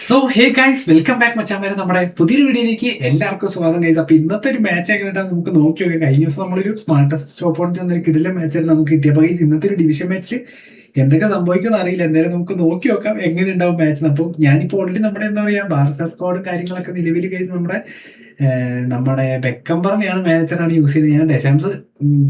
So hey guys, welcome back മച്ചാൻ. നമ്മുടെ പുതിയൊരു വീഡിയോയിലേക്ക് എല്ലാവർക്കും സ്വാഗതം ഗൈസ്. അപ്പൊ ഇന്നത്തെ ഒരു മാച്ച് ആയിട്ട് നമുക്ക് നോക്കി നോക്കാം. കഴിഞ്ഞ ദിവസം നമ്മളൊരു സ്മാർട്ടസ്റ്റ് സ്റ്റോപ്പ് ഓൺ വന്നൊരു കിടിലൻ മാച്ചായിരുന്നു നമുക്ക് കിട്ടിയ. അപ്പൊ ഗൈസ് ഇന്നത്തെ ഒരു ഡിവിഷൻ മാച്ചിൽ എന്തൊക്കെ സംഭവിക്കുമെന്ന് അറിയില്ല. എന്തായാലും നമുക്ക് നോക്കി നോക്കാം എങ്ങനെ ഉണ്ടാവും മാച്ച്. അപ്പം ഞാനിപ്പോൾ ഓൾറെഡി നമ്മുടെ എന്താ പറയാ ബാർസ സ്ക്വാഡ് കാര്യങ്ങളൊക്കെ നിലവിൽ ഗൈസ് നമ്മുടെ ബെക്കംബറിനെയാണ് മാനേജറാണ് യൂസ് ചെയ്തത്. ഞാൻ ഡെഷാംസ്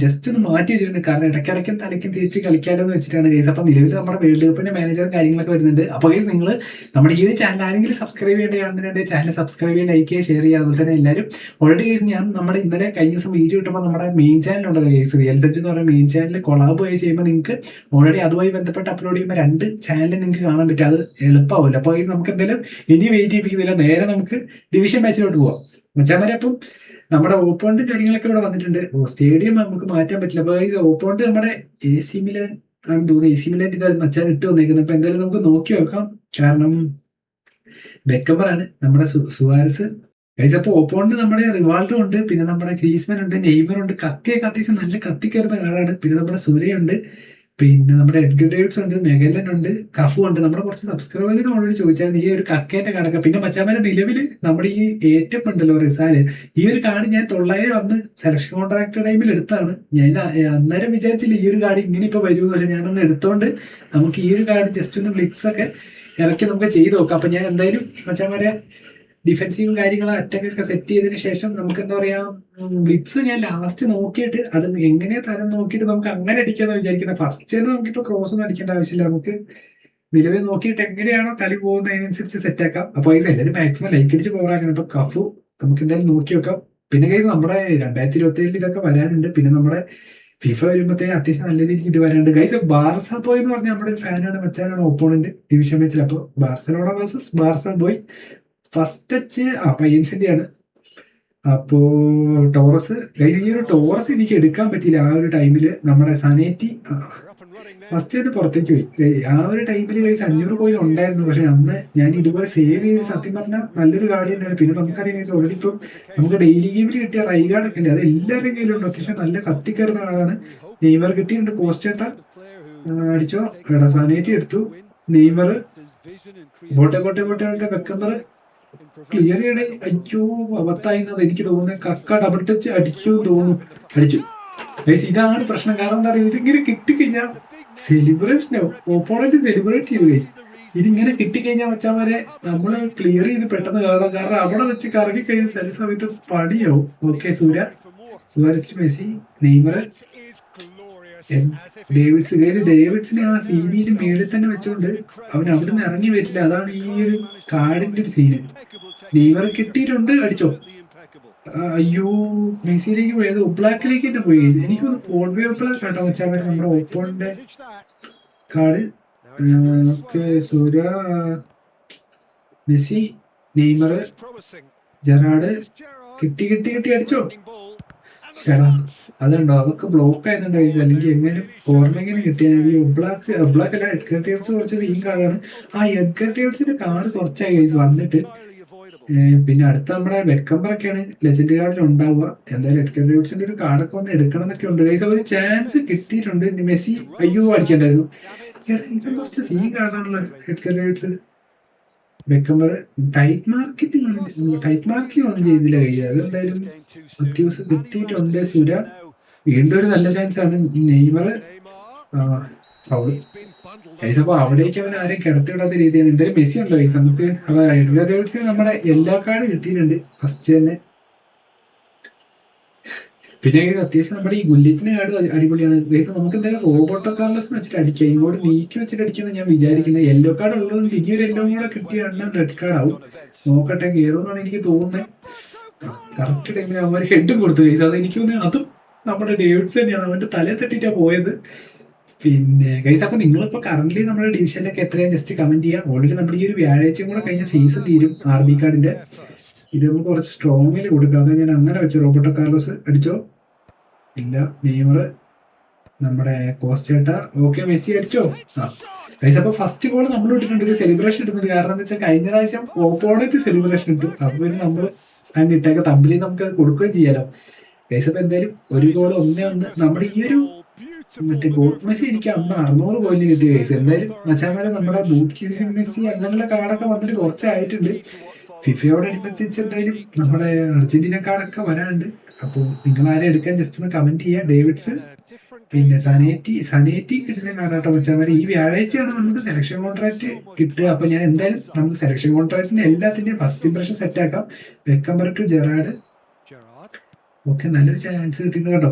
ജസ്റ്റ് ഒന്ന് മാറ്റി വെച്ചിട്ടുണ്ട്, കാരണം ഇടയ്ക്കിടയ്ക്കും തലയ്ക്കും തിരിച്ച് കളിക്കാലോ എന്ന് വെച്ചിട്ടാണ് ഗൈസ്. അപ്പൊ നിലവിൽ നമ്മുടെ വേൾഡ് കപ്പിന്റെ മാനേജറും കാര്യങ്ങളൊക്കെ വരുന്നുണ്ട്. അപ്പൊ ഗൈസ് നിങ്ങൾ നമ്മുടെ ഈ ഒരു ചാനൽ ആരെങ്കിലും സബ്സ്ക്രൈബ് ചെയ്യേണ്ടതാണെന്നുണ്ട് ചാനൽ സബ്സ്ക്രൈബ് ചെയ്യുക, ലൈക്ക് ചെയ്യുക, ഷെയർ ചെയ്യുക. അതുപോലെ തന്നെ എല്ലാവരും ഓൾറെഡി ഗൈസ് ഞാൻ നമ്മുടെ ഇന്നലെ കഴിഞ്ഞ ദിവസം വീഡിയോ ഇട്ടപ്പോൾ നമ്മുടെ മെയിൻ ചാനലുണ്ടല്ലോ ഗൈസ്, റിയൽ സെറ്റ് എന്ന് പറയുന്ന മെയിൻ ചാനൽ കൊളാബ് ആയി ചെയ്യുമ്പോൾ നിങ്ങൾക്ക് ഓൾറെഡി അതുമായി ബന്ധപ്പെട്ട് അപ്ലോഡ് ചെയ്യുമ്പോൾ രണ്ട് ചാനലിൽ നിങ്ങൾക്ക് കാണാൻ പറ്റും. അത് എളുപ്പമാവില്ല. അപ്പോൾ ഗൈസ് നമുക്ക് എന്തായാലും ഇനി വെയിറ്റ് ചെയ്യിപ്പിക്കുന്നില്ല, നേരെ നമുക്ക് ഡിവിഷൻ മാച്ചിലോട്ട് പോവാം മച്ചാമാരെ. അപ്പം നമ്മുടെ ഓപ്പോണ്ട് കാര്യങ്ങളൊക്കെ ഇവിടെ വന്നിട്ടുണ്ട്. സ്റ്റേഡിയം നമുക്ക് മാറ്റാൻ പറ്റില്ല. അപ്പൊ ഈ ഓപ്പോണ്ട് നമ്മുടെ AC മിലാൻ ആണെന്ന് തോന്നുന്നു. AC മിലാൻ ഇത് മച്ചാൻ ഇട്ട് വന്നേക്കുന്നത്. അപ്പൊ എന്തായാലും നമുക്ക് നോക്കി നോക്കാം, കാരണം ബെക്കംബറാണ് നമ്മുടെ സുവാരസ് ഗൈസ്. അപ്പൊ ഓപ്പോണ്ട് നമ്മുടെ റിവാൾഡോ ഉണ്ട്, പിന്നെ നമ്മുടെ ഗ്രീസ്മാൻ ഉണ്ട്, നെയ്മർ ഉണ്ട്. കക്കയൊക്കെ അത്യാവശ്യം നല്ല കത്തിക്കയറുന്ന കാറാണ്. പിന്നെ നമ്മുടെ സൂര്യയുണ്ട്, പിന്നെ നമ്മുടെ എഡ്ഗർ ഡേവിഡ്സ് ഉണ്ട്, മെഗലൻ ഉണ്ട്, കഫു ഉണ്ട്. നമ്മുടെ കുറച്ച് സബ്സ്ക്രൈബേഴ്സിന് ഓൾറെഡി ചോദിച്ചായിരുന്നു ഈ ഒരു കക്കേന്റെ കണക്ക്. പിന്നെ മച്ചാമാരെ നിലവിൽ നമ്മുടെ ഈ ഏറ്റവും ഉണ്ടല്ലോ റിസാല്, ഈ ഒരു കാർഡ് ഞാൻ 900 വന്ന് സെലക്ഷൻ കോൺട്രാക്ട് ടൈമിൽ എടുത്താണ്. ഞാൻ അന്നേരം വിചാരിച്ചില്ല ഈ ഒരു കാർഡ് ഇങ്ങനെ ഇപ്പൊ വരുമെന്ന്. പക്ഷെ ഞാനൊന്ന് എടുത്തോണ്ട് നമുക്ക് ഈ ഒരു കാർഡ് ജസ്റ്റ് ഒന്ന് ബ്ലിക്സ് ഒക്കെ ഇറക്കി നമുക്ക് ചെയ്ത് നോക്കാം. അപ്പൊ ഞാൻ എന്തായാലും മച്ചാമാരെ ഡിഫെൻസീവും കാര്യങ്ങളും അറ്റാക്കൊക്കെ സെറ്റ് ചെയ്തതിന് ശേഷം നമുക്ക് എന്താ പറയാ ബ്ലിറ്റ്സ് ഞാൻ ലാസ്റ്റ് നോക്കിയിട്ട് അത് എങ്ങനെ തരം നോക്കിയിട്ട് നമുക്ക് അങ്ങനെ അടിക്കാന്ന് വിചാരിക്കുന്നത്. ഫസ്റ്റ് തന്നെ നമുക്കിപ്പോ ക്രോസ് ഒന്നും അടിക്കേണ്ട ആവശ്യമില്ല. നമുക്ക് നിലവിൽ നോക്കിയിട്ട് എങ്ങനെയാണോ കളി പോകുന്നത് അതിനനുസരിച്ച് സെറ്റ് ആക്കാം. അപ്പൊ ഗൈസ് എല്ലാവരും മാക്സിമം ലൈക്ക് അടിച്ച് പോകാനാണ്. ഇപ്പൊ കഫു നമുക്ക് എന്തായാലും നോക്കി വെക്കാം. പിന്നെ ഗൈസ് നമ്മുടെ 2027 ഇതൊക്കെ വരാനുണ്ട്. പിന്നെ നമ്മുടെ ഫിഫ വരുമ്പോഴത്തേക്ക് അത്യാവശ്യം നല്ല രീതിക്ക് ഇത് വരാനുണ്ട് ഗൈസ്. ബാർസ ബോയ് എന്ന് പറഞ്ഞാൽ നമ്മുടെ ഒരു ഫാനാണ് മച്ചാനാണ് ഓപ്പോണന്റ് ഡിവിഷൻ മാച്ചിൽ. അപ്പോൾ Barcelona versus Barca boy first touch പയ്യൻസിന്റെ ആണ്. അപ്പോ ടോറസ് ഗൈസ്, ഈ ഒരു ടോറസ് എനിക്ക് എടുക്കാൻ പറ്റിയില്ല ആ ഒരു ടൈമില്. നമ്മുടെ സനേറ്റി ഫസ്റ്റ് തന്നെ പുറത്തേക്ക് പോയി. ആ ഒരു ടൈമിൽ ഗൈസ് 500 കോയിൻ ഉണ്ടായിരുന്നു. പക്ഷെ അന്ന് ഞാൻ ഇതുപോലെ സേവ് ചെയ്ത് സത്യം പറഞ്ഞാൽ നല്ലൊരു കാർഡ് തന്നെയാണ്. പിന്നെ നമുക്കറിയാം ഗൈസ് ഓൾറെഡി ഇപ്പം നമുക്ക് ഡെയിലി ഗെയിമിൽ കിട്ടിയ റൈഗാർഡ് ഒക്കെ ഉണ്ട്, അത് എല്ലാവരുടെയും കയ്യിലുണ്ട്. അത്യാവശ്യം നല്ല കത്തിക്കയറുന്ന ആളാണ്. നെയ്മർ കിട്ടിയിട്ടുണ്ട്, കോസ്റ്റേട്ട അടിച്ചോ എടാ, സനേറ്റി എടുത്തു, നെയ്മർ ബോട്ടെ ബോട്ടെ ബോട്ടെ ബെക്കംബർ ക്ലിയർ ചെയ്യണേ. അയ്യോ അവത്തായിരുന്നത് എനിക്ക് തോന്നുന്നത്. കക്ക ഡബിൾ ടച്ച് അടിക്കൂ തോന്നുന്നു, അടിച്ചു ഗൈസ്. ഇതാണ് പ്രശ്നം, കാരണം എന്താ പറയുക ഇതിങ്ങനെ കിട്ടിക്കഴിഞ്ഞാൽ സെലിബ്രേഷനോ ഓപ്പോണന്റ് സെലിബ്രേറ്റ് ചെയ്തു ഗൈസ്. ഇതിങ്ങനെ കിട്ടിക്കഴിഞ്ഞാൽ വെച്ചാൽ നമ്മള് ക്ലിയർ ചെയ്ത് പെട്ടെന്ന് കാണാം, കാരണം അവിടെ വെച്ച് കറങ്ങി കഴിഞ്ഞ ചില സമയത്ത് പണിയാവും. Okay Suarez, Messi, Neymar, Davids guys. ഡേവിഡ്സിനെ ആ CBയിൽ മേളിൽ തന്നെ വെച്ചുകൊണ്ട് അവൻ അവിടെ നിന്ന് ഇറങ്ങി വരില്ല. അതാണ് ഈ ഒരു കാർഡിന്റെ ഒരു സീന്. നെയ്മർ കിട്ടിയിട്ടുണ്ട്, അടിച്ചോ. അയ്യോ മെസ്സിയിലേക്ക് പോയത് ഒബ്ലാക്കിലേക്ക് തന്നെ പോയി. എനിക്കൊന്ന് പോൾവേ ഒബ്ലാക്ക് കേട്ടോ വെച്ചാൽ നമ്മുടെ ഓപ്പോണിന്റെ കാർഡ്. സൂര്യ, മെസ്സി, നെയ്മർ, ജെറാഡ് കിട്ടി കിട്ടി കിട്ടി അടിച്ചോ. ചേടാ അതുണ്ടോ, അതൊക്കെ ബ്ലോക്ക് ആയതുകൊണ്ട് ഗൈസ്. അല്ലെങ്കിൽ എങ്ങനെ ഓർമ്മ കിട്ടിയാൽ ഈ ഒബ്ലാക്ക് അല്ല എഡ്ഗർ ഡേവിഡ്സ് കുറച്ച് ഈ കാർഡാണ്. ആ എഡ്ഗർ ഡേവിഡ്സിന്റെ കാർഡ് കുറച്ചായി ഗൈസ് വന്നിട്ട്. പിന്നെ അടുത്ത നമ്മുടെ ബെക്കംബറൊക്കെയാണ് ലെജൻഡ് കാർഡിൽ ഉണ്ടാവുക. എന്തായാലും എഡ്ഗർ ഡേവിഡ്സിന്റെ ഒരു കാർഡൊക്കെ വന്ന് എടുക്കണം എന്നൊക്കെ ഉണ്ട് ഗൈസ്. ഒരു ചാൻസ് കിട്ടിയിട്ടുണ്ട്. മെസ്സി അയ്യോ അടിക്കണ്ടായിരുന്നു. ഇത് കുറച്ച് സീൻ കാർഡാണല്ലോ Edgar Davids. Beckenbauer tight marking ഒന്നും ചെയ്തില്ല കയ്യിൽ. അതെന്തായാലും അത്യാവശ്യം കിട്ടിയിട്ടുണ്ട്. സുര വീണ്ടും ഒരു നല്ല ചാൻസ് ആണ്. Neymar foul guys. അപ്പൊ അവിടേക്ക് അവൻ ആരെയും കിടത്തിവിടാത്ത രീതിയാണ്. എന്തായാലും മെസ്സി ഉണ്ടോ ഗൈസ് നമുക്ക്. എഡ്ഗർ ഡേവിഡ്സിന് നമ്മുടെ എല്ലാ കാർഡും കിട്ടിയിട്ടുണ്ട് ഫസ്റ്റ് തന്നെ. പിന്നെ ഗൈസ് അത്യാവശ്യം നമ്മുടെ ഈ ഗുല്ലിറ്റിന്റെ കാർഡ് അടിപൊളിയാണ് ഗൈസ്. നമുക്ക് എന്തായാലും റോബോട്ടോ കാർലോസിന് വെച്ചിട്ട് അടിക്കാം. ഇങ്ങോട്ട് നീക്കി വെച്ചിട്ട് അടിക്കുന്നത് ഞാൻ വിചാരിക്കുന്നത്. യെല്ലോ കാർഡ് ഉള്ളതുകൊണ്ട് ഇനിയൊരു യെല്ലോ കൂടെ കിട്ടിയാണ് റെഡ് കാർഡ് ആവും. നോക്കട്ടെ കയറുമെന്നാണ് എനിക്ക് തോന്നുന്നത്. കറക്റ്റ് ടൈമിൽ അവന്മാർ ഹെഡും കൊടുത്തു ഗൈസ്. അത് എനിക്ക് തോന്നുന്നത് അതും നമ്മുടെ ഡേവിഡ്സ് തന്നെയാണ്. അവന്റെ തലയെ തട്ടിയിട്ടാണ് പോയത്. പിന്നെ ഗൈസ് അപ്പൊ നിങ്ങളിപ്പോ കറന്റ് നമ്മുടെ ഡിവിഷനിലൊക്കെ എത്രയും ജസ്റ്റ് കമന്റ് ചെയ്യുക. ഓൾറെഡി നമ്മുടെ ഈ ഒരു വ്യാഴാഴ്ചയും കൂടെ കഴിഞ്ഞ സീസൺ തീരും RB കാർഡിന്റെ. ഇത് നമുക്ക് കുറച്ച് സ്ട്രോങ്ങിൽ കൊടുക്കുക. അതായത് ഞാൻ അങ്ങനെ വെച്ചു. റോബർട്ടോ കാർലോസ് അടിച്ചോ ഇല്ല. നെയ്മർ, നമ്മുടെ കോസ്റ്റേട്ട, ഓക്കെ മെസ്സി അടിച്ചോ. ഗൈസ് അപ്പൊ ഫസ്റ്റ് ഗോൾ നമ്മൾ ഇട്ടിട്ടുണ്ട്. ഒരു സെലിബ്രേഷൻ ഇടുന്നുണ്ട്, കാരണം എന്താ വെച്ചാൽ കഴിഞ്ഞ പ്രാവശ്യം ഓപ്പോണന്റ് സെലിബ്രേഷൻ ഇട്ടു. അപ്പൊ പിന്നെ നമ്മൾ അതിന് ഇട്ടേക്ക് തമ്പിൽ നമുക്ക് അത് കൊടുക്കുകയും ചെയ്യാലോ ഗൈസ്. അപ്പൊ എന്തായാലും ഒരു ഗോൾ 1-1 നമ്മുടെ ഈ ഒരു മറ്റേ ഗോഡ് മെസ്സി എനിക്ക് അന്ന് 600 പോയിന്റ് കിട്ടിയ കേസ്. എന്തായാലും മച്ചാമാരെ നമ്മുടെ ബൂട്ട് മെസ്സി അങ്ങനെയുള്ള കാർഡൊക്കെ വന്നിട്ട് കുറച്ചായിട്ടുണ്ട്. ഫിഫയോടനുബന്ധിച്ച് എന്തായാലും നമ്മുടെ അർജന്റീന കാർഡൊക്കെ വരാനുണ്ട്. അപ്പോൾ നിങ്ങൾ ആരെ എടുക്കാൻ ജസ്റ്റ് ഒന്ന് കമന്റ് ചെയ്യുക. ഡേവിഡ്സ് പിന്നെ സനേറ്റി കിട്ടുന്ന കാർഡാട്ടോ മച്ചാമാരെ. ഈ വ്യാഴാഴ്ചയാണ് നമുക്ക് സെലക്ഷൻ കോൺട്രാക്ട് കിട്ടുക. അപ്പൊ ഞാൻ എന്തായാലും നമുക്ക് സെലക്ഷൻ കോൺട്രാക്ടിന്റെ എല്ലാത്തിന്റെയും ഫസ്റ്റ് ഇംപ്രഷൻ സെറ്റ് ആക്കാം. വെക്കംബർ ടു ജെറാഡ്. ഓക്കെ, നല്ലൊരു ചാൻസ് കിട്ടിയിട്ടുണ്ട് കേട്ടോ.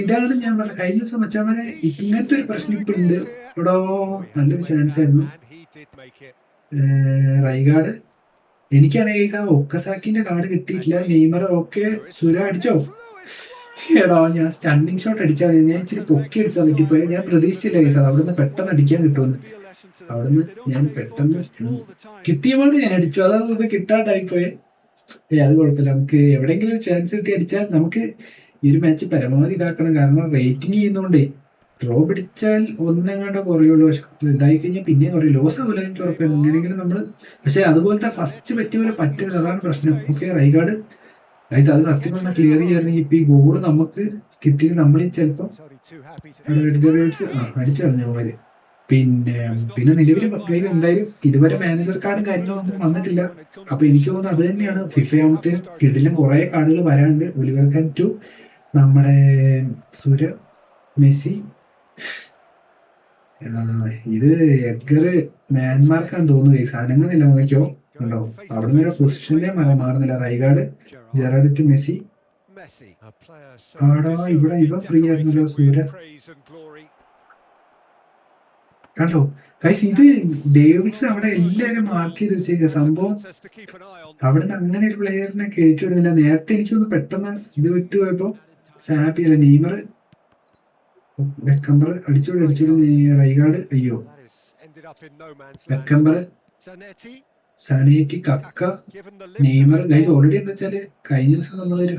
ഇതാണ് ഞാൻ പറഞ്ഞ കഴിഞ്ഞ ദിവസം മച്ചാമാരെ ഇങ്ങനത്തെ ഒരു പ്രശ്നം ഇപ്പൊ ഉണ്ട് ഇവിടെ. നല്ലൊരു ചാൻസ് ആയിരുന്നു. റൈഗാർഡ് എനിക്കാണെങ്കിൽ ഗൈസ് ആ ഒക്കസാക്കിന്റെ കാർഡ് കിട്ടിയിട്ടില്ല. Neymar okay. സുര അടിച്ചോ? എടാ ഞാൻ സ്റ്റണ്ടിങ് ഷോട്ട് അടിച്ചാൽ മതി. ഞാൻ ഇച്ചിരി പൊക്കി അടിച്ചാൽ പറ്റിപ്പോയി. ഞാൻ പ്രതീക്ഷിച്ചില്ല ഗൈസ് അത് അവിടുന്ന് പെട്ടെന്ന് അടിക്കാൻ കിട്ടുമെന്ന്. അവിടുന്ന് ഞാൻ പെട്ടെന്ന് കിട്ടിയപ്പോൾ ഞാൻ അടിച്ചു. അതാണ് ഇത് കിട്ടാണ്ടായിപ്പോയെ. അത് കുഴപ്പമില്ല. നമുക്ക് എവിടെയെങ്കിലും ഒരു ചാൻസ് കിട്ടി അടിച്ചാൽ നമുക്ക് ഈ ഒരു മാച്ച് പരമാവധി ഇതാക്കണം. കാരണം റേറ്റിംഗ് ചെയ്യുന്നോണ്ടേ ഡ്രോ പിടിച്ചാൽ ഒന്നെങ്ങാണ്ട് കുറയുള്ളൂ. പക്ഷെ ഇതായി കഴിഞ്ഞാൽ പിന്നെയും കുറയും. ലോസ് ആവില്ല, എനിക്ക് ഉറപ്പില്ല. എങ്ങനെയെങ്കിലും നമ്മൾ പക്ഷെ അതുപോലത്തെ ഫസ്റ്റ് പറ്റിയ പോലെ പറ്റരുത്. അതാണ് പ്രശ്നം. ഓക്കെ, റൈഗാർഡ് ഗൈസ് അത് സത്യം പറഞ്ഞാൽ ക്ലിയർ ചെയ്യാറുണ്ടെങ്കിൽ ഇപ്പൊ ഈ ഗോള് നമുക്ക് കിട്ടിയിട്ട് നമ്മൾ ചിലപ്പോൾ അടിച്ചു കളഞ്ഞവര്. പിന്നെ നിലവിൽ എന്തായാലും ഇതുവരെ മാനേജർ കാർഡും കാര്യങ്ങളൊന്നും വന്നിട്ടില്ല. അപ്പൊ എനിക്ക് തോന്നുന്നു അത് തന്നെയാണ് ഫിഫയാമത്തെ കിടിലും കുറെ കാർഡുകൾ വരാനുണ്ട്. ഒലിവർ കാൻ ടു നമ്മുടെ സുര മെസ്സി. ഇത് എഡ്ഗർ മ്യാൻമാർക്കാന്ന് തോന്നുന്നു. ഈ സാധനങ്ങളില്ല നോക്കിയോ ഉണ്ടോ. അവിടെ നിന്ന് പൊസിഷനിലേ മാറുന്നില്ല. Rijkaard Gerrard to Messi. ആടാ ഇവിടെ ഇവ ഫ്രീ ആയിരുന്നല്ലോ സൂര്യ. കണ്ടോ ഗൈസ്, ഇത് ഡേവിഡ്സ് അവിടെ എല്ലാരും മാർക്ക് ചെയ്ത് വെച്ചേക്ക. സംഭവം അവിടെ നിന്ന് അങ്ങനെ ഒരു പ്ലെയറിനെ കയറ്റി വിടുന്നില്ല. നേരത്തെ എനിക്കൊന്ന് പെട്ടെന്ന് ഇത് വിട്ടുപോയപ്പോ സാപ്പി അല്ല നെയ്മർ വെക്കംബർ അടിച്ചോടി റൈഗാർഡ്. അയ്യോ, വെക്കംബർ സനേറ്റി കക്ക നെയ്മർ. ഗൈസ് ഓൾറെഡി എന്താ വെച്ചാല് കഴിഞ്ഞ ദിവസം നമ്മളൊരു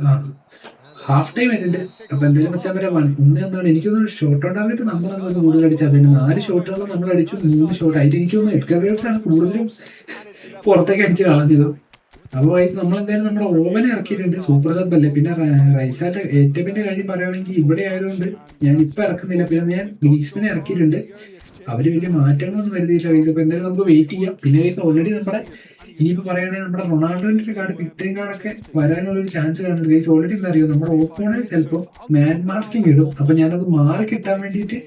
ഹാഫ് ടൈം വരുന്നുണ്ട്. അപ്പൊ എന്തായാലും വെച്ചാൽ വരെ ഒന്നാണ് എനിക്കൊന്ന് ഷോട്ട് ഓൺ ടാർഗറ്റ് നമ്മളൊന്നും കൂടുതൽ അടിച്ചത്. അതിന് 4 ഷോട്ടുകൾ നമ്മൾ അടിച്ചു. 3 ഷോട്ട് ആയിട്ട് എനിക്കൊന്ന് എഡ്ഗർ വേർഡ്സ് ആണ് കൂടുതലും പുറത്തേക്ക് അടിച്ച് കളഞ്ഞത്. അപ്പോൾ ഗൈസ് നമ്മൾ എന്തായാലും നമ്മുടെ ഓവനെ ഇറക്കിയിട്ടുണ്ട്. സൂപ്പർ സബ് അല്ലേ. പിന്നെ റൈസാറ്റ് ഏറ്റപ്പിന്റെ കാര്യം പറയുകയാണെങ്കിൽ ഇവിടെ ആയതുകൊണ്ട് ഞാൻ ഇപ്പൊ ഇറക്കുന്നില്ല. പിന്നെ ഞാൻ ഗ്രീസ്മിനെ ഇറക്കിയിട്ടുണ്ട്. അവര് വലിയ മാറ്റങ്ങളൊന്നും വരുത്തിയില്ല ഗൈസ്. അപ്പൊ എന്തായാലും നമുക്ക് വെയിറ്റ് ചെയ്യാം. പിന്നെ ഗൈസ് ഓൾറെഡി നമ്മുടെ ഇനിയിപ്പോൾ പറയുകയാണെങ്കിൽ നമ്മുടെ റൊണാൾഡോന്റെ ഒരു കാർഡ് പിറ്റേം കാർഡൊക്കെ വരാനുള്ളൊരു ചാൻസ് കാണുന്നുണ്ട് ഗൈസ്. ഓൾറെഡി എന്താ അറിയോ നമ്മുടെ ഓപ്പോണന്റ് ചിലപ്പോൾ മാൻ മാർക്കിംഗ് ഇടും. അപ്പൊ ഞാനത് മാറി കിട്ടാൻ വേണ്ടിയിട്ട്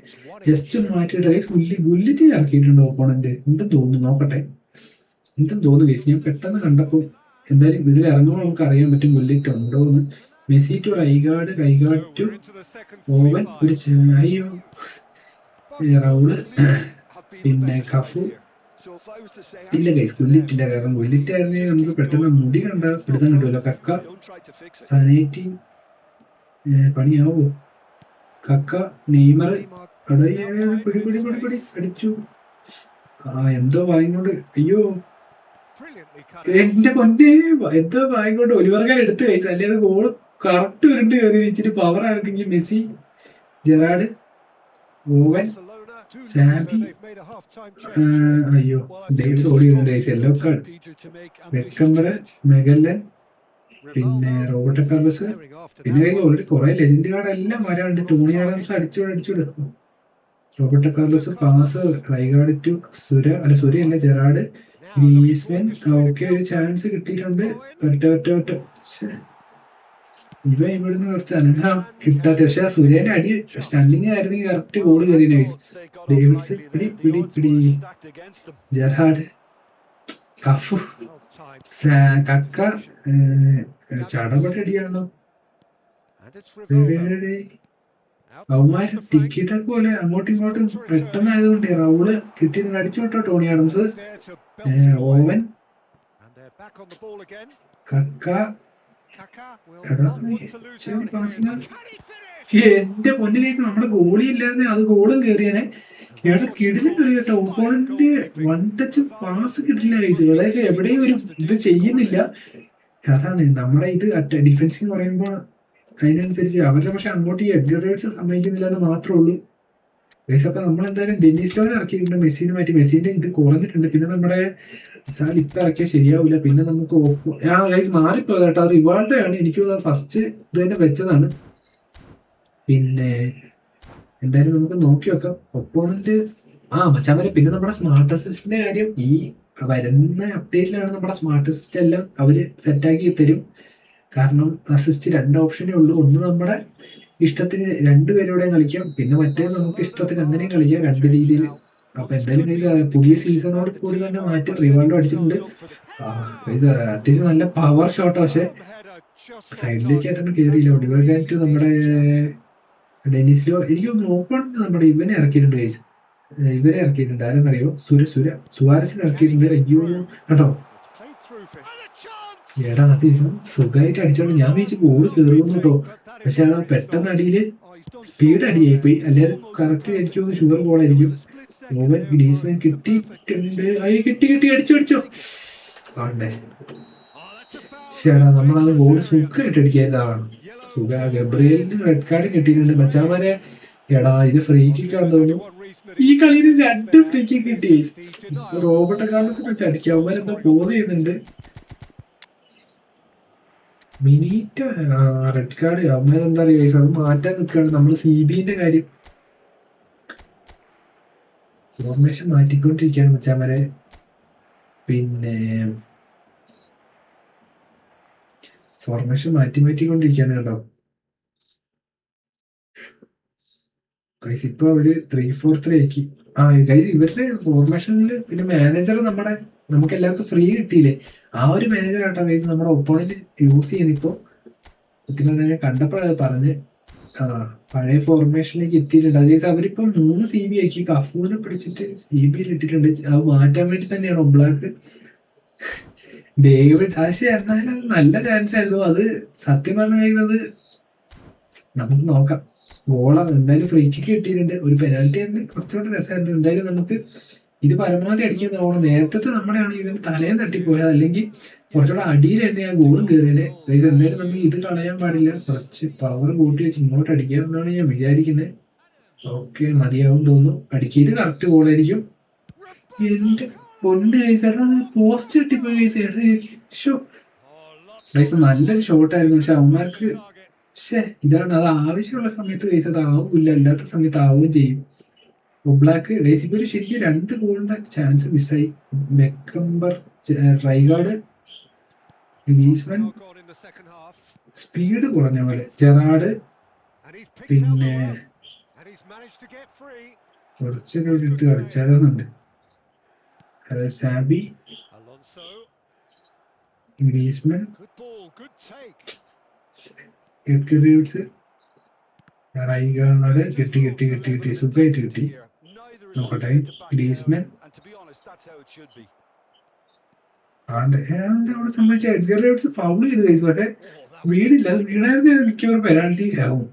ജസ്റ്റ് ഒന്ന് മാറ്റിയിട്ട് ഗൈസ് ഗുല്ലിറ്റ് ഇറക്കിയിട്ടുണ്ട് ഓപ്പോണന്റ്. എന്തും തോന്നുന്നു, നോക്കട്ടെ എന്തും തോന്നുന്നു ഗൈസ്. ഞാൻ പെട്ടെന്ന് കണ്ടപ്പോൾ എന്തായാലും ഇതിൽ ഇറങ്ങുമ്പോൾ നമുക്ക് അറിയാൻ പറ്റും ഗുല്ലിറ്റ് ഉണ്ടോ എന്ന്. Messi to Rijkaard to Owen. ഒരു അയ്യോ റൗള് പിന്നെ കഫു ഇല്ല ഗൈസ്, ഗുല്ലിറ്റില്ല. കാരണം ഗുല്ലിറ്റ് ആയിരുന്നെങ്കിൽ നമുക്ക് പെട്ടെന്ന് മുടി കണ്ട പിടുത്തം കിട്ടുമല്ലോ. കക്ക സനേറ്റി പണിയാവോ? കക്ക നെയ്മർ അടിച്ചു. എന്തോ വാങ്ങിക്കൊണ്ട് അയ്യോ എന്റെ പൊന്നെ എന്തോ വാങ്ങിക്കൊണ്ട് ഒലിവർക്കാൻ എടുത്ത് കഴിച്ചു. അല്ലെ അത് ഗോള് കറക്റ്റ് ഉരുണ്ട് കയറി. ഇച്ചിരി പവർ ആയിരുന്നെങ്കിൽ മെസ്സി ജെറാഡ് ഓവൻ സാബി. അയ്യോ ഡേവിഡ്സ് ഓടി വരുന്നുണ്ട് ഗൈസ്. Yellow card. വെക്കംബർ മെഗല്ലൻ പിന്നെ റോബർട്ടോ കാർലോസ്. പിന്നെ ഗൈസ് ഓൾറെഡി കുറെ ലെജൻഡ് കാർഡ് എല്ലാം വരാണ്ട്. ടോണി ആഡംസ് അടിച്ചോട് Roberto Carlos pass. Rijkaard to സുരയല്ല ജെറാഡ്. ഗ്രീസ്മാൻ. ഓക്കെ, ഒരു ചാൻസ് കിട്ടിയിട്ടുണ്ട്. ഒറ്റ ഇവ ഇവിടുന്ന് കുറച്ച് അനങ്ങാം കിട്ടാത്ത. പക്ഷെ ആ സൂര്യന്റെ അടി സ്റ്റണ്ടിങ് ആയിരുന്നെങ്കിൽ കറക്റ്റ് ഗോള് കയറി ഗൈസ്. ഡേവിഡ്സ് പിടി ജെറാഡ് കഫു കക്ക ചടപെട്ട അടിയാണല്ലോ. അവന്മാര് ടിക്കറ്റൊക്കെ പോലെ അങ്ങോട്ടും ഇങ്ങോട്ടും പെട്ടെന്നായതുകൊണ്ട് റൗള് കിട്ടി അടിച്ചു വിട്ടോ ടോണി ആഡംസ്. ഓവൻ കക്ക. എന്റെ പൊന്നു കേസ് നമ്മുടെ ഗോളി ഇല്ലായിരുന്നെ അത് ഗോളും കയറിയാനെ. ഇവിടെ കിടിലും കളി കേട്ടോ. ഓപ്പോണന്റ് വൺ ടച്ച് പാസ് കിട്ടില്ല കേസ്. അതായത് എവിടെയും ഒരു ഇത് ചെയ്യുന്നില്ല. അതാണ് നമ്മുടെ ഇത് ഡിഫൻസിങ് പറയുമ്പോൾ അതിനനുസരിച്ച് അവരുടെ പക്ഷെ അങ്ങോട്ട് ഈ എഡ്ഗർ റൈറ്റ്സ് സമ്മതിക്കുന്നില്ല എന്ന് മാത്രമേ ഉള്ളൂ ഗൈസ്. അപ്പൊ നമ്മളെന്തായാലും ഡെന്നിസ് ലോനെ ഇറക്കിയിട്ടുണ്ട്. മെസ്സിനെ മാറ്റി മെസ്സിന്റെ ഇത് കുറഞ്ഞിട്ടുണ്ട്. പിന്നെ നമ്മുടെ സാൽ ഇപ്പൊ ഇറക്കിയാൽ ശരിയാവില്ല. പിന്നെ നമുക്ക് ഗൈസ് മാറിപ്പോയത് കേട്ടോ. റിവാൾഡോ ആണ് എനിക്ക് ഫസ്റ്റ് ഇത് തന്നെ വെച്ചതാണ്. പിന്നെ എന്തായാലും നമുക്ക് നോക്കി വെക്കാം. ഒപ്പോണന്റ് മച്ചാൻ പിന്നെ നമ്മുടെ സ്മാർട്ട് അസിസ്റ്റിന്റെ കാര്യം ഈ വരുന്ന അപ്ഡേറ്റിലാണ് നമ്മുടെ സ്മാർട്ട് അസിസ്റ്റ് എല്ലാം അവര് സെറ്റാക്കി തരും. കാരണം അസിസ്റ്റ് 2 ഓപ്ഷനേ ഉള്ളൂ. ഒന്ന് നമ്മുടെ ഇഷ്ടത്തിന് 2 പേരോടെ കളിക്കാം, പിന്നെ മറ്റേ നമുക്ക് ഇഷ്ടത്തിന് അങ്ങനെയും കളിക്കാം 2 രീതിയിൽ. അപ്പൊ എന്തായാലും പുതിയ സീസണോട് കൂടി തന്നെ മാറ്റം റിവാൾഡോ അടിച്ചിട്ടുണ്ട്. അത്യാവശ്യം നല്ല പവർ ഷോട്ട്, പക്ഷെ സൈഡിലേക്ക് ആയിട്ടാണ് കയറിയില്ല. ഒടിവായിട്ട് നമ്മുടെ ഡെനിസിലോ എനിക്ക് നോക്കുന്നുണ്ട്. നമ്മുടെ ഇവനെ ഇറക്കിയിട്ടുണ്ട് ഗൈസ്, ഇവരെ ഇറക്കിയിട്ടുണ്ട്. ആരെന്നറിയോ? സുവാരസിനെ ഇറക്കിയിട്ടുണ്ട്. അയ്യോ കേട്ടോ, എടാ അത് സുഖമായിട്ട് അടിച്ചോണ്ട് ഞാൻ വിചാരിച്ചു ഗോള് കയറുന്നു കേട്ടോ. പക്ഷെ അത് പെട്ടെന്ന് അടിയില് സ്പീഡ് അടിയായി പോയി. അല്ലാതെ കറക്റ്റ് എനിക്ക് ഷുഗർ ഗോളായിരിക്കും. ഓവൻ ഗ്രീസ്മാൻ കിട്ടിയിട്ടുണ്ട്. കിട്ടി അടിച്ചോ ആണ്ടേ. ശരിടാ, നമ്മളത് ഗോള് സുഖമായിട്ട് അടിക്കായിരുന്നതാണ്. ഗബ്രിയലിന് റെഡ് കാർഡ് കിട്ടിയിട്ടുണ്ട് മച്ചാമാരെ. എടാ ഇത് ഫ്രീ കിക്കാന്ന് തോന്നുന്നു. ഈ കളിയിൽ 2 ഫ്രീ കിക്ക് കിട്ടി. റോബർട്ടോ കാർലോസിനെ വെച്ച് അടിക്കുക. അവന്മാരെന്താ പോസ് ചെയ്യുന്നുണ്ട്. മിനിറ്റ റെഡ് കാർഡ് അവന്മാരെന്താ അറിയാം, അത് മാറ്റാൻ നിൽക്കുകയാണ്. നമ്മൾ CBന്റെ കാര്യം ഫോർമേഷൻ മാറ്റിക്കൊണ്ടിരിക്കുകയാണ് മച്ചാമാരെ. പിന്നെ ഫോർമേഷൻ മാറ്റിക്കൊണ്ടിരിക്കുകയാണ് കേട്ടോ ഗൈസ്. ഇപ്പൊ അവര് 3-4-3 ആക്കി. ഗൈസ് ഇവരുടെ ഫോർമേഷനിൽ പിന്നെ മാനേജർ നമുക്ക് എല്ലാവർക്കും ഫ്രീ കിട്ടിയില്ലേ, ആ ഒരു മാനേജർ ആട്ടോ ഗൈസ് നമ്മുടെ ഒപ്പോണന്റ് യൂസ് ചെയ്യുന്നിപ്പോ. ഞാൻ കണ്ടപ്പോഴത് പറഞ്ഞ് പഴയ ഫോർമേഷനിലേക്ക് എത്തിയിട്ടുണ്ട്. അതേസമയം അവരിപ്പം 3 CB ആക്കി. കഫൂനെ പിടിച്ചിട്ട് CBയിൽ ഇട്ടിട്ടുണ്ട്. അത് മാറ്റാൻ വേണ്ടി തന്നെയാണ് ഒബ്ലാക്ക് ഡേവിഡ്. പക്ഷെ എന്നാലും നല്ല ചാൻസ് ആയിരുന്നു അത്. സത്യം പറഞ്ഞു കഴിയുന്നത് നമുക്ക് നോക്കാം. ഗോളാണ് എന്തായാലും. ഫ്രീ കിക്ക് കിട്ടിയിട്ടുണ്ട്. ഒരു പെനാൽറ്റി ആയിരുന്നു, കുറച്ചുകൂടെ രസമായിരുന്നു. എന്തായാലും നമുക്ക് ഇത് പരമാവധി അടിക്കാൻ തോന്നുന്നു. നേരത്തെ നമ്മുടെയാണ് ഇവൻ തലയും തട്ടിപ്പോയത്, അല്ലെങ്കിൽ കുറച്ചുകൂടെ അടിയിലായിരുന്നു ഞാൻ ഗോളും കയറിയത്. എന്തായാലും നമുക്ക് ഇത് കളയാൻ പാടില്ല. കുറച്ച് പവർ കൂട്ടി വെച്ച് ഇങ്ങോട്ട് അടിക്കാമെന്നാണ് ഞാൻ വിചാരിക്കുന്നത്. ഓക്കെ, മതിയാവും തോന്നുന്നു. അടിക്കിയത് കറക്റ്റ് ഗോളായിരിക്കും. എന്റെ പൊണ്ട് കഴിച്ചാൽ പോസ്റ്റ് കിട്ടിപ്പോയി കഴിച്ചു. നല്ലൊരു ഷോട്ടായിരുന്നു. പക്ഷെ അവന്മാർക്ക് ഇതാണ്, അത് ആവശ്യമുള്ള സമയത്ത് കഴിച്ചത് ആവില്ല, അല്ലാത്ത സമയത്ത് ആവുകയും ചെയ്യും. ഒബ്ലാക്ക് റേസിബിൽ ശരിക്കും 2 ഗോളിന്റെ ചാൻസ് മിസ്സായി. ബെക്കംബർ, റൈഗാർഡ്, ഗ്രീസ്മാൻ സ്പീഡ് കുറഞ്ഞ പോലെ, ജെറാർഡ് പിന്നെ കുറച്ചൊക്കെ ഇട്ട് കളിച്ചാലുണ്ട്. സാബി, ഗ്രീസ്മാൻ, റൈഗാർഡ് കിട്ടി സുഖമായിട്ട് കിട്ടി. നോക്കട്ടെ, ഗ്രീസ്മാൻ എന്താ അവിടെ സംഭവിച്ച? എഡ്ഗർ ഡേവിഡ്സ് ഫൗൾ ചെയ്ത് കഴിച്ചു. പക്ഷെ വീടില്ല, അത് വീണായിരുന്നു മിക്കവാറും പെനാൽറ്റി ആവും.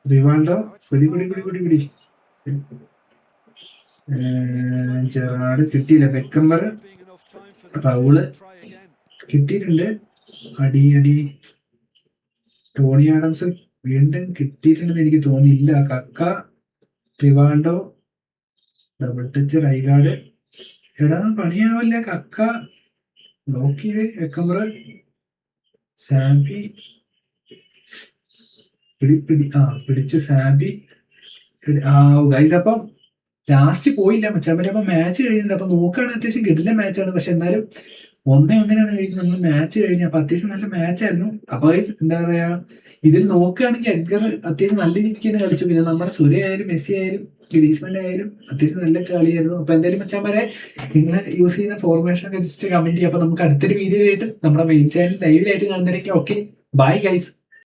റിവാൾഡോ പിടി. ജെറാർഡ് കിട്ടിയില്ല. ബെക്കംബർ, റൗള് കിട്ടിയിട്ടുണ്ട്. അടി ടോണി ആഡംസ് വീണ്ടും കിട്ടിയിട്ടുണ്ടെന്ന് എനിക്ക് തോന്നിയില്ല. കക്ക, റിവാൾഡോ, ഡബിൾ ടച്ച്, റൈഗാർഡ്. എടാ പണിയാവല്ല. കക്ക ബ്ലോക്ക് ചെയ്ത്. ബെക്കംബർ, സാബി പിടിച്ചു. സാബി ഗൈസ്. അപ്പം ലാസ്റ്റ് പോയില്ല മച്ചാൻ. അപ്പൊ മാച്ച് കഴിയുന്നുണ്ട്. അപ്പൊ നോക്കുകയാണെങ്കിൽ അത്യാവശ്യം കിടിലൻ മാച്ചാണ്. പക്ഷെ എന്നാലും 1-1 കഴിച്ച് നമ്മൾ മാച്ച് കഴിഞ്ഞ. അപ്പൊ അത്യാവശ്യം നല്ല മാച്ചായിരുന്നു. അപ്പൊ ഗൈസ് എന്താ പറയാ, ഇതിൽ നോക്കുകയാണെങ്കിൽ എഡ്ഗർ അത്യാവശ്യം നല്ല രീതിക്ക് തന്നെ കളിച്ചു. പിന്നെ നമ്മുടെ സുരേ ആയാലും മെസ്സി ആയാലും ഗ്രീസ്മാൻ ആയാലും അത്യാവശ്യം നല്ല കളിയായിരുന്നു. അപ്പൊ എന്തായാലും മച്ചാന്മാരെ, നിങ്ങൾ യൂസ് ചെയ്യുന്ന ഫോർമേഷൻ ഒക്കെ ജസ്റ്റ് കമന്റ് ചെയ്യുക. അപ്പൊ നമുക്ക് അടുത്തൊരു വീഡിയോ ആയിട്ട് നമ്മുടെ മെയിൻ ചാനൽ ലൈവിലായിട്ട് കാണുന്നതായിരിക്കും. Okay, bye guys.